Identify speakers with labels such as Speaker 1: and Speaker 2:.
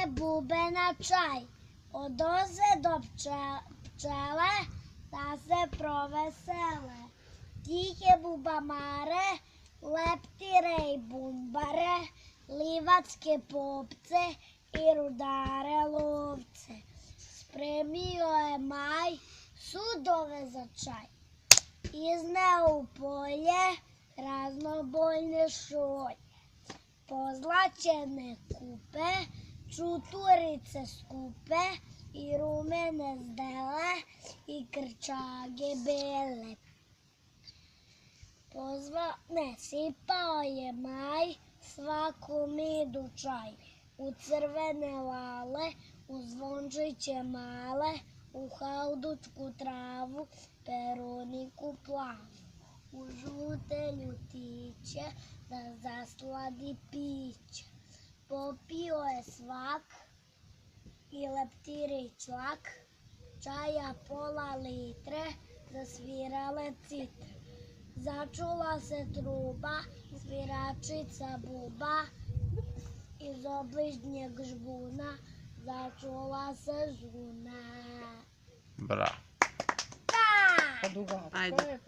Speaker 1: bube na čaj, od ose do pčele, da se provesele. Tihe bubamare, leptire i bumbare, livatske popce i rudare lovce. Spremio je maj sudove za čaj, izneo u polje raznobojne šolje, pozlaćene kupe, čuturice skupe i rumene zdele i krčage bele. Sipao je maj svaku midu čaj, u crvene lale, u zvončiće male, u haudučku travu, peruniku plavu, u žute ljutiće da zasladi piće. Popio je svak i leptirić lak, čaja pola litre, zasvirale citre. Začula se truba, sviračica buba, iz obližnjeg žbuna začula se zuna.
Speaker 2: Bravo.
Speaker 1: Da!
Speaker 3: Ajde.